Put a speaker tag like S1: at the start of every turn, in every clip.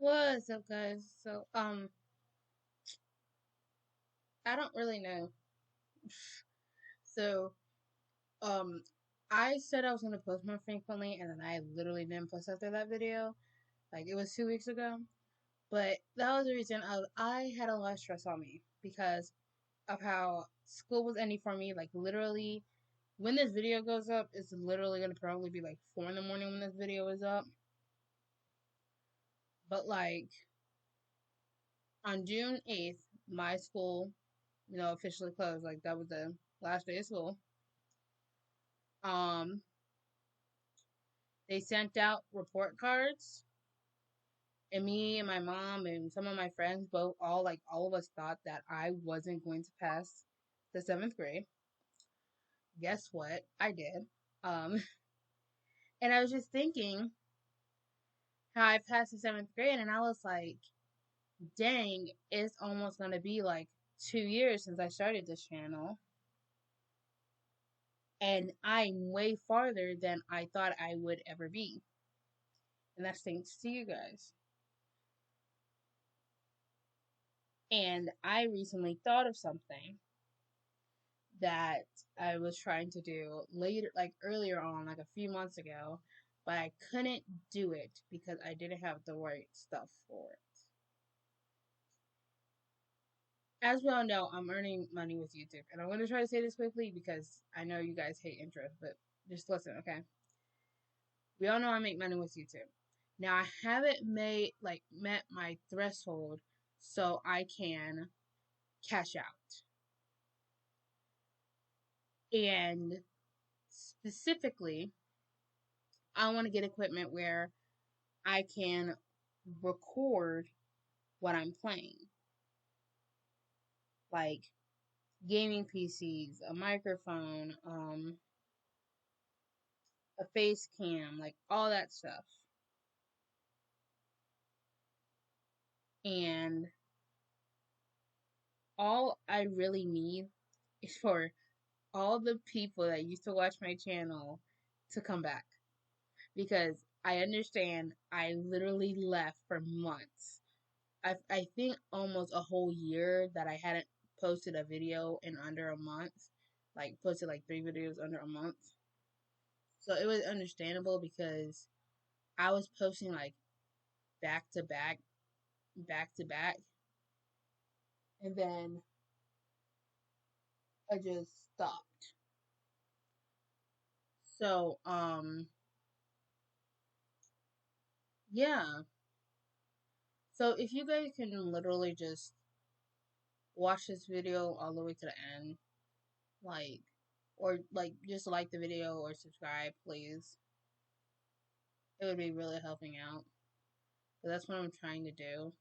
S1: What's up, guys? I don't really know. So, um, I said I was gonna post more frequently, and then I literally didn't post after that video. Like, it was 2 weeks ago. But that was the reason I had a lot of stress on me because of how school was ending for me. Like, literally, when this video goes up, it's literally gonna probably be like 4 in the morning when this video is up. But, like, on June 8th, my school, officially closed. Like, that was the last day of school. Um, they sent out report cards, and me and my mom and some of my friends both all of us thought that I wasn't going to pass the seventh grade. Guess what? I did. Um, and I was just thinking how I passed the seventh grade, and I was like, dang, it's almost gonna be like 2 years since I started this channel. And I'm way farther than I thought I would ever be. And that's thanks to you guys. And I recently thought of something that I was trying to do later, like earlier on, like a few months ago, but I couldn't do it because I didn't have the right stuff for it. As we all know, I'm earning money with YouTube, and I'm going to try to say this quickly because I know you guys hate intros, but just listen, okay? We all know I make money with YouTube. Now I haven't met my threshold so I can cash out. And specifically, I want to get equipment where I can record what I'm playing. Like gaming PCs, a microphone, a face cam, like all that stuff. And all I really need is for all the people that used to watch my channel to come back. Because I understand I literally left for months. I think almost a whole year that I hadn't posted a video in under a month. Like posted like 3 videos under a month. So it was understandable because I was posting like back to back, back to back. And then I just stopped. So, yeah. So if you guys can literally just watch this video all the way to the end, like, or like just like the video or subscribe, please. It would be really helping out. But that's what I'm trying to do.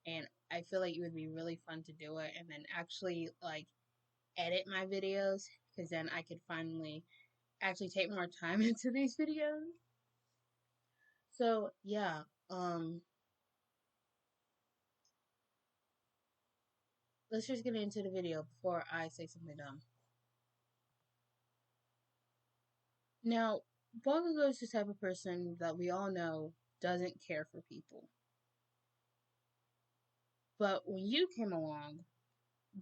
S1: And I feel like it would be really fun to do it and then actually like edit my videos because then I could finally actually take more time into these videos. So yeah, let's just get into the video before I say something dumb. Now, Bakugou is the type of person that we all know doesn't care for people. But when you came along,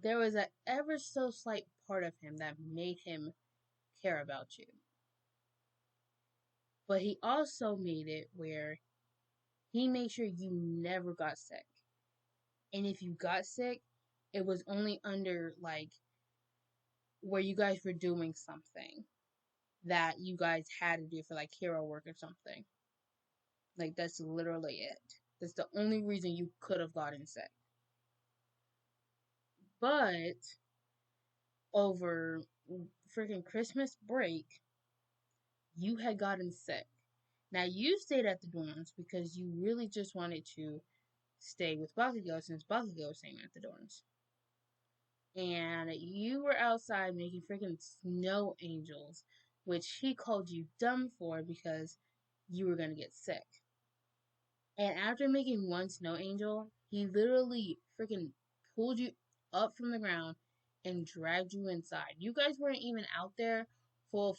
S1: there was an ever so slight part of him that made him care about you. But he also made it where he made sure you never got sick. And if you got sick, it was only under like where you guys were doing something that you guys had to do for like hero work or something. Like that's literally it. That's the only reason you could have gotten sick. But over freaking Christmas break, you had gotten sick. Now you stayed at the dorms because you really just wanted to stay with Bakugou since Bakugou was staying at the dorms. And you were outside making freaking snow angels, which he called you dumb for because you were gonna get sick. And after making one snow angel, he literally freaking pulled you up from the ground and dragged you inside. You guys weren't even out there for a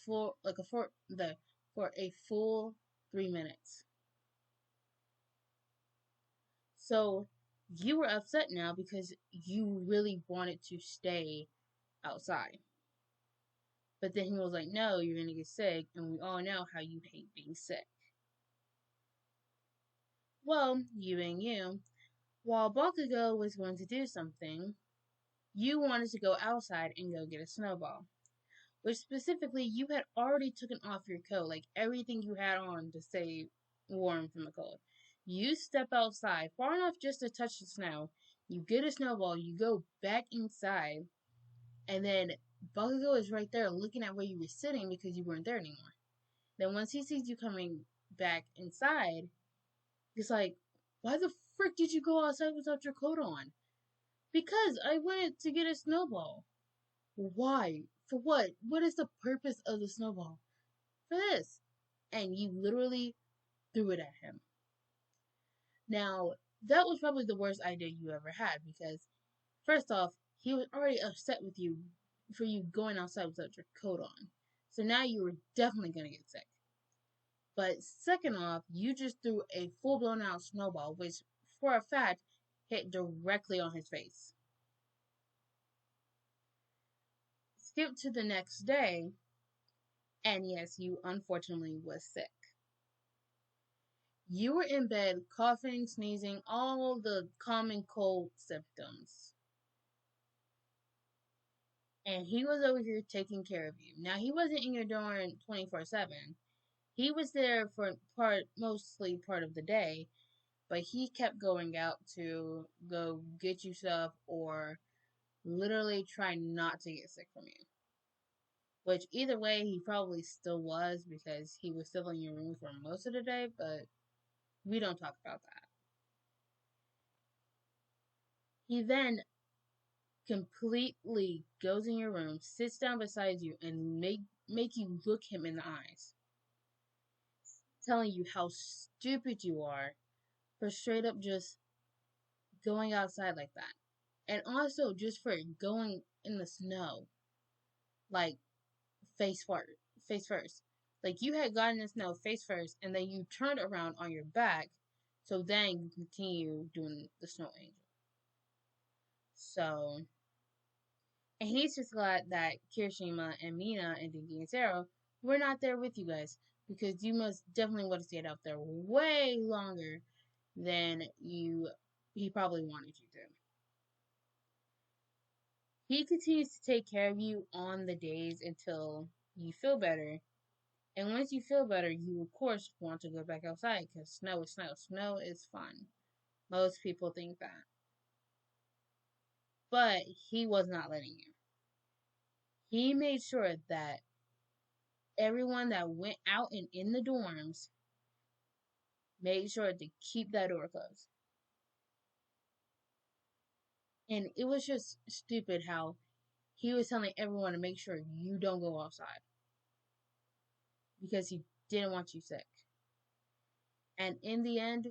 S1: full 3 minutes. So you were upset now because you really wanted to stay outside. But then he was like, no, you're going to get sick. And we all know how you hate being sick. Well, you and you, while Bakugou was going to do something, you wanted to go outside and go get a snowball. Which specifically, you had already taken off your coat, like everything you had on to stay warm from the cold. You step outside far enough just to touch the snow. You get a snowball, you go back inside, and then Bakugo is right there looking at where you were sitting because you weren't there anymore. Then once he sees you coming back inside, he's like, why the frick did you go outside without your coat on? Because I wanted to get a snowball. Why? For what? What is the purpose of the snowball? For this. And you literally threw it at him. Now, that was probably the worst idea you ever had because, first off, he was already upset with you for you going outside without your coat on. So now you were definitely going to get sick. But second off, you just threw a full blown out snowball, which for a fact hit directly on his face. Skip to the next day, and yes, you unfortunately was sick. You were in bed, coughing, sneezing, all the common cold symptoms. And he was over here taking care of you. Now, he wasn't in your dorm 24/7. He was there for mostly part of the day, but he kept going out to go get you stuff or literally try not to get sick from you. Which either way, he probably still was because he was still in your room for most of the day, but we don't talk about that. He then completely goes in your room, sits down beside you, and make you look him in the eyes, telling you how stupid you are for straight up just going outside like that. And also just for going in the snow, like face first. Like you had gotten in the snow face first, and then you turned around on your back, so then you continue doing the snow angel. So, and he's just glad that Kirishima and Mina and Dinky and Sarah were not there with you guys because you must definitely would have stayed out there way longer than he probably wanted you to. He continues to take care of you on the days until you feel better. And once you feel better, you of course want to go back outside because snow is snow. Snow is fun. Most people think that. But he was not letting you. He made sure that everyone that went out and in the dorms made sure to keep that door closed. And it was just stupid how he was telling everyone to make sure you don't go outside because he didn't want you sick. And in the end,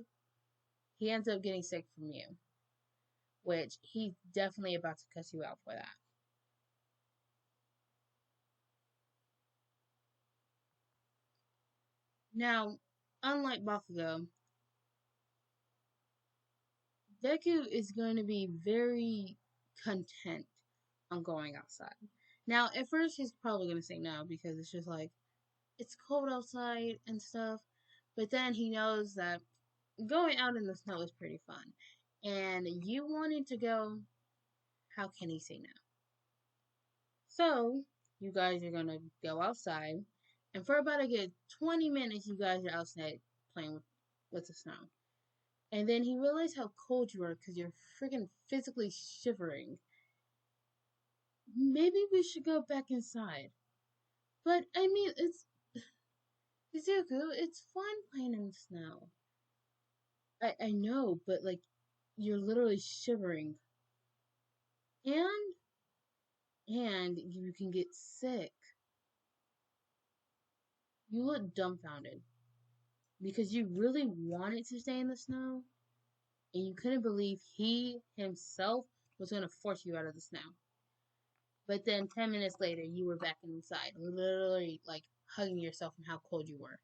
S1: he ends up getting sick from you, which he's definitely about to cuss you out for that. Now, unlike Bakugo, Deku is going to be very content on going outside. Now, at first, he's probably going to say no because it's just like, it's cold outside and stuff. But then he knows that going out in the snow is pretty fun. And you wanted to go, how can he say no? So, you guys are going to go outside. And for about a good 20 minutes, you guys are outside playing with the snow. And then he realized how cold you are because you're freaking physically shivering. Maybe we should go back inside. But I mean, Izuku, it's fun playing in the snow. I know, but like, you're literally shivering. And, and you can get sick. You look dumbfounded. Because you really wanted to stay in the snow, and you couldn't believe he himself was going to force you out of the snow. But then 10 minutes later, you were back inside, literally like hugging yourself from how cold you were.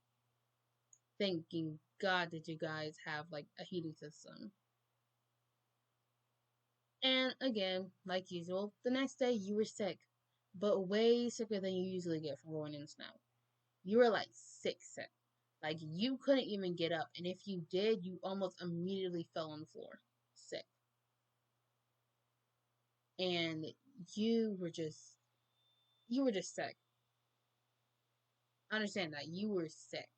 S1: Thanking God that you guys have like a heating system. And again, like usual, the next day you were sick, but way sicker than you usually get from going in the snow. You were like sick, sick. Like you couldn't even get up, and if you did, you almost immediately fell on the floor, sick. And you were just you were just sick. Understand that you were sick.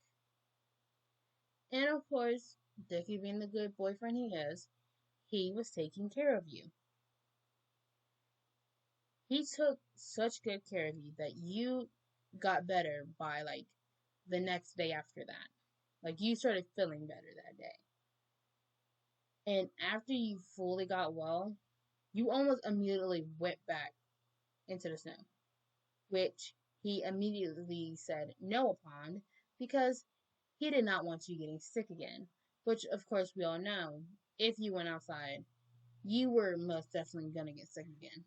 S1: And of course, Dickie being the good boyfriend he is, he was taking care of you. He took such good care of you that you got better by like the next day after that. Like you started feeling better that day. And after you fully got well, you almost immediately went back into the snow, which he immediately said no upon because he did not want you getting sick again. Which, of course, we all know if you went outside, you were most definitely going to get sick again.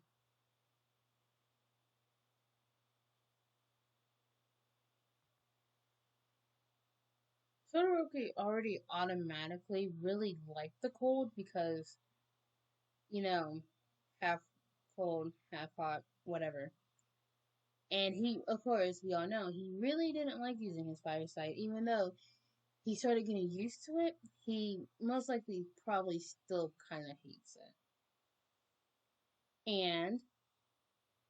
S1: Todoroki already automatically really liked the cold because, you know, half cold, half hot, whatever. And he, of course, we all know, he really didn't like using his fire sight, even though he started getting used to it. He most likely probably still kind of hates it. And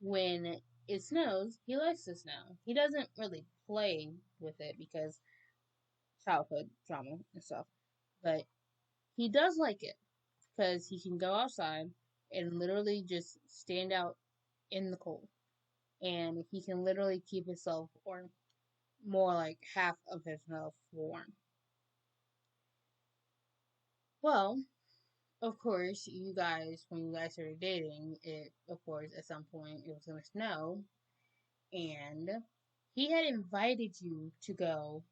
S1: when it snows, he likes the snow. He doesn't really play with it because childhood trauma and stuff, but he does like it because he can go outside and literally just stand out in the cold, and he can literally keep himself, or more like half of himself, warm. Well, of course, you guys, when you guys started dating, it, of course, at some point it was going to snow, and he had invited you to go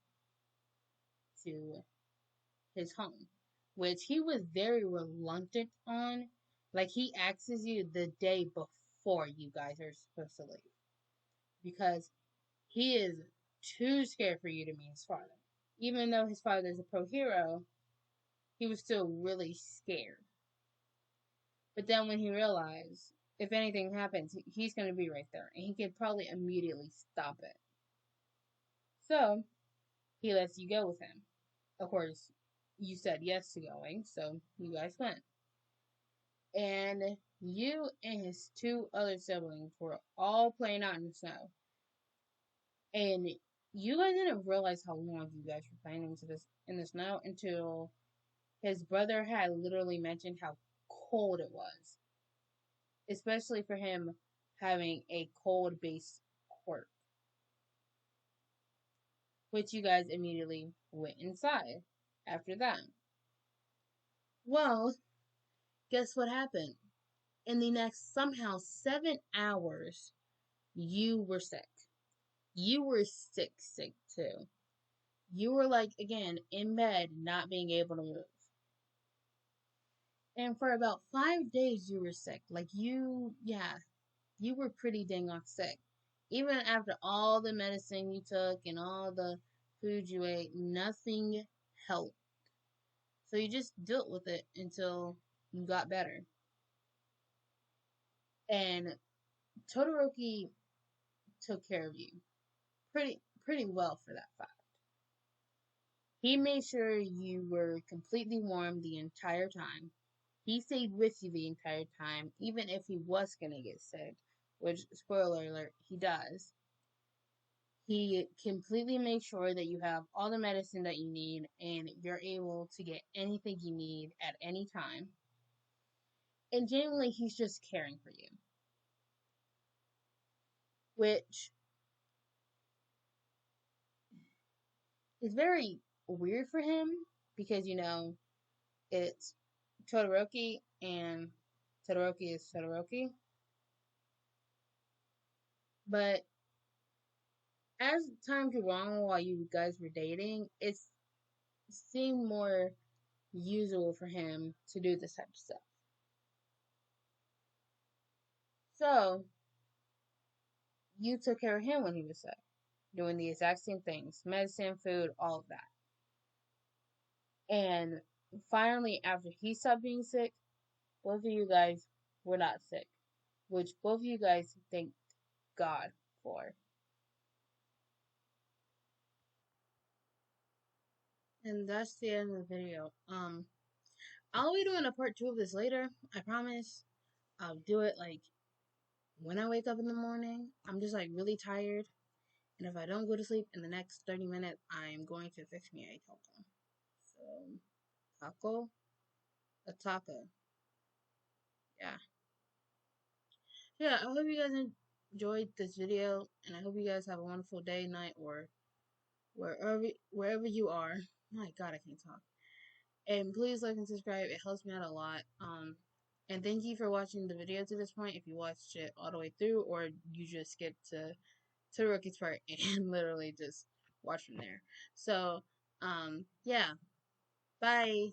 S1: to his home, which he was very reluctant on. Like, he asks you the day before you guys are supposed to leave because he is too scared for you to meet his father. Even though his father is a pro hero, he was still really scared. But then when he realized if anything happens, he's going to be right there and he could probably immediately stop it. So he lets you go with him. Of course, you said yes to going, so you guys went. And you and his two other siblings were all playing out in the snow. And you guys didn't realize how long you guys were playing into this in the snow until his brother had literally mentioned how cold it was, especially for him having a cold base quirk, which you guys immediately went inside after that. Well, guess what happened? In the next somehow 7 hours, you were sick. You were sick, sick too. You were like, again, in bed, not being able to move. And for about 5 days, you were sick. Like, yeah, you were pretty dang on sick. Even after all the medicine you took and all the food you ate, nothing helped. So you just dealt with it until you got better. And Todoroki took care of you pretty well for that fact. He made sure you were completely warm the entire time. He stayed with you the entire time, even if he was gonna get sick, which, spoiler alert, he does. He completely makes sure that you have all the medicine that you need and you're able to get anything you need at any time. And genuinely, he's just caring for you, which is very weird for him because, it's Todoroki and Todoroki is Todoroki. But as time grew on while you guys were dating, it seemed more usual for him to do this type of stuff. So you took care of him when he was sick, doing the exact same things, medicine, food, all of that. And finally, after he stopped being sick, both of you guys were not sick, which both of you guys thank God for. And that's the end of the video. I'll be doing a part 2 of this later. I promise. I'll do it like when I wake up in the morning. I'm just like really tired. And if I don't go to sleep in the next 30 minutes, I'm going to fix me a taco. So, taco? A taco. Yeah. Yeah, I hope you guys enjoyed this video. And I hope you guys have a wonderful day, night, or wherever you are. My God, I can't talk. And please like and subscribe. It helps me out a lot. And thank you for watching the video to this point. If you watched it all the way through, or you just skipped to Rookies part and literally just watch from there. So, yeah. Bye.